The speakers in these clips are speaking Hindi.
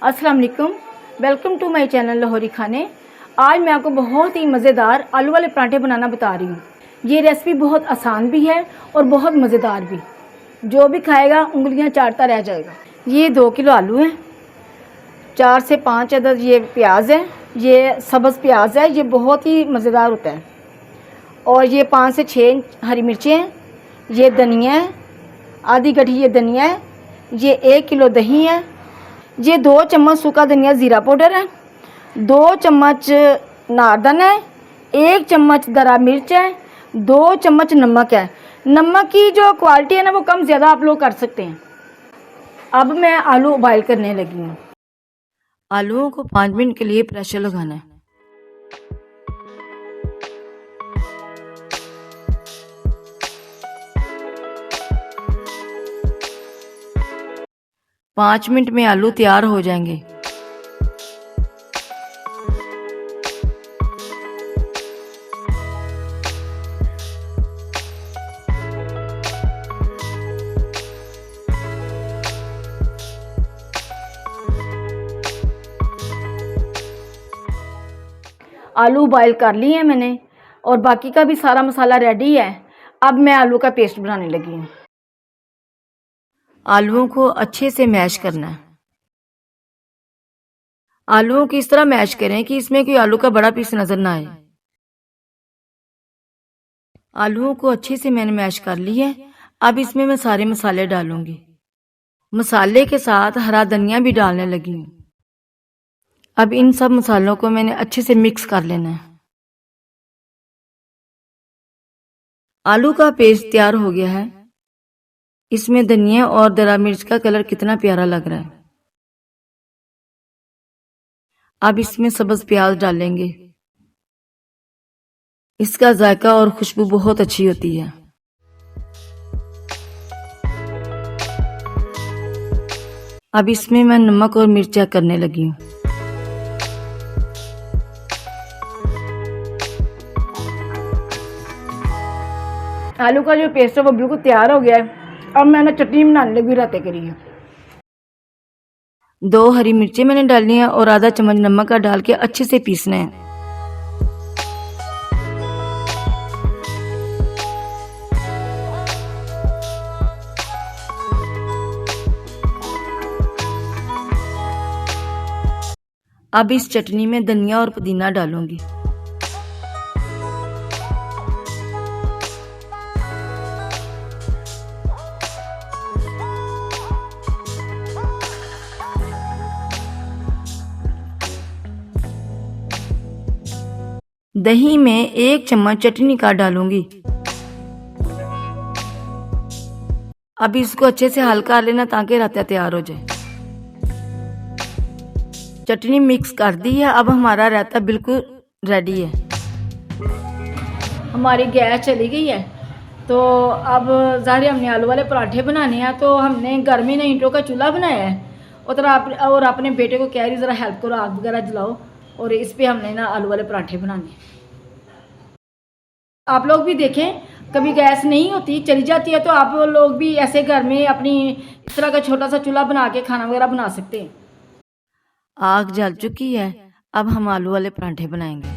अस्सलाम वालेकुम, welcome to my channel Lahori खाने। आज मैं आपको बहुत ही मज़ेदार आलू वाले पराठे बनाना बता रही हूँ। ये रेसिपी बहुत आसान भी है और बहुत मज़ेदार भी। जो भी खाएगा उंगलियाँ चाटता रह जाएगा। ये 2 किलो आलू हैं, 4 से 5 अदद ये प्याज है, ये सब्ज़ प्याज है, ये बहुत ही मज़ेदार होता है। और ये 5 से 6 हरी मिर्चें हैं, ये धनिया है, आधी गठी ये धनिया है, ये 1 किलो दही है, ये 2 चम्मच सूखा धनिया ज़ीरा पाउडर है, 2 चम्मच नारदाना है, 1 चम्मच दरा मिर्च है, 2 चम्मच नमक है। नमक की जो क्वालिटी है ना वो कम ज़्यादा आप लोग कर सकते हैं। अब मैं आलू बॉयल करने लगी हूँ। आलूओं को 5 मिनट के लिए प्रेशर लगाना है। पाँच मिनट में आलू तैयार हो जाएंगे। आलू बॉयल कर लिए हैं मैंने और बाकी का भी सारा मसाला रेडी है। अब मैं आलू का पेस्ट बनाने लगी हूँ। आलूओं को अच्छे से मैश करना है। आलूओं को इस तरह मैश करें कि इसमें कोई आलू का बड़ा पीस नजर ना आए। आलूओं को अच्छे से मैंने मैश कर लिया है। अब इसमें मैं सारे मसाले डालूंगी। मसाले के साथ हरा धनिया भी डालने लगी हूँ। अब इन सब मसालों को मैंने अच्छे से मिक्स कर लेना है। आलू का पेस्ट तैयार हो गया है। इसमें धनिया और दरा मिर्च का कलर कितना प्यारा लग रहा है। अब इसमें सब्ज़ प्याज डालेंगे। इसका जायका और खुशबू बहुत अच्छी होती है। अब इसमें मैं नमक और मिर्च चेक करने लगी हूँ। आलू का जो पेस्ट है वो बिल्कुल तैयार हो गया है। अब मैंने चटनी बनाने लगी रहते करी है। 2 हरी मिर्चें मैंने डाली हैं और आधा चम्मच नमक का डाल के अच्छे से पीसना है। अब इस चटनी में धनिया और पुदीना डालूंगी। दही में 1 चम्मच चटनी का डालूंगी। अब इसको अच्छे से हल्का लेना ताकि रायता तैयार हो जाए। चटनी मिक्स कर दी है। अब हमारा रायता बिल्कुल रेडी है। हमारी गैस चली गई है तो अब ज़ाहिर हमने आलू वाले पराठे बनाने हैं। तो हमने घर में ईंटों का चूल्हा बनाया है और अपने बेटे को कह रही ज़रा हेल्प करो, आग वगैरह जलाओ और इस पे हमने ना आलू वाले पराठे बनाने हैं। आप लोग भी देखें, कभी गैस नहीं होती चली जाती है तो आप लोग भी ऐसे घर में अपनी इस तरह का छोटा सा चूल्हा बना के खाना वगैरह बना सकते हैं। आग जल चुकी है। अब हम आलू वाले पराठे बनाएंगे।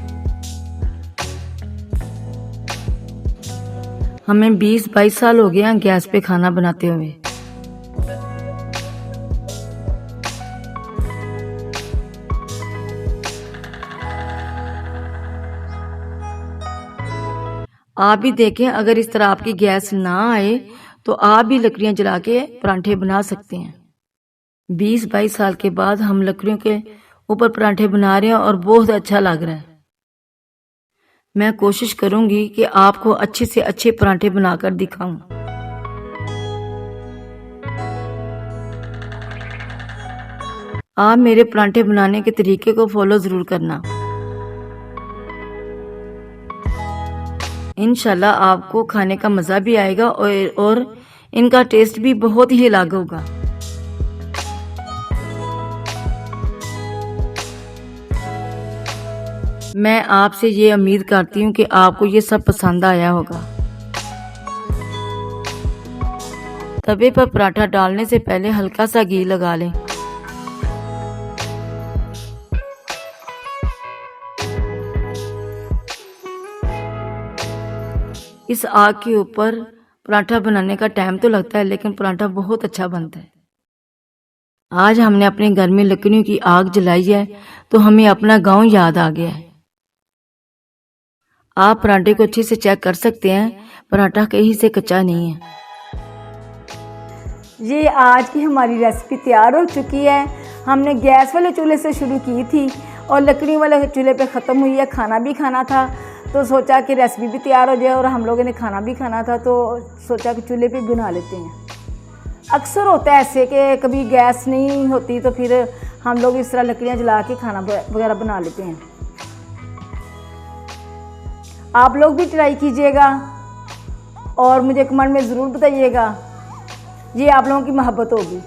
हमें 20-22 साल हो गए हैं गैस पे खाना बनाते हुए। आप भी देखें, अगर इस तरह आपकी गैस ना आए तो आप भी लकड़ियां जला के पराठे बना सकते हैं। 20-22 साल के बाद हम लकड़ियों के ऊपर पराठे बना रहे हैं और बहुत अच्छा लग रहा है। मैं कोशिश करूंगी कि आपको अच्छे से अच्छे पराठे बनाकर दिखाऊं। आप मेरे पराठे बनाने के तरीके को फॉलो ज़रूर करना। इंशाल्लाह आपको खाने का मज़ा भी आएगा और इनका टेस्ट भी बहुत ही अलग होगा। मैं आपसे ये उम्मीद करती हूँ कि आपको ये सब पसंद आया होगा। तवे पर पराठा डालने से पहले हल्का सा घी लगा लें। इस आग के ऊपर पराठा बनाने का टाइम तो लगता है, लेकिन पराठा बहुत अच्छा बनता है। आज हमने अपने घर में लकड़ियों की आग जलाई है तो हमें अपना गांव याद आ गया है। आप पराठे को अच्छे से चेक कर सकते हैं, पराठा कहीं से कच्चा नहीं है। ये आज की हमारी रेसिपी तैयार हो चुकी है। हमने गैस वाले चूल्हे से शुरू की थी और लकड़ी वाले चूल्हे पे ख़त्म हुई है। खाना भी खाना था तो सोचा कि रेसिपी भी तैयार हो जाए और हम लोगों ने खाना भी खाना था, तो सोचा कि चूल्हे पे बना लेते हैं। अक्सर होता है ऐसे कि कभी गैस नहीं होती तो फिर हम लोग इस तरह लकड़ियाँ जला के खाना वगैरह बना लेते हैं। आप लोग भी ट्राई कीजिएगा और मुझे कमेंट में ज़रूर बताइएगा। ये आप लोगों की मोहब्बत होगी।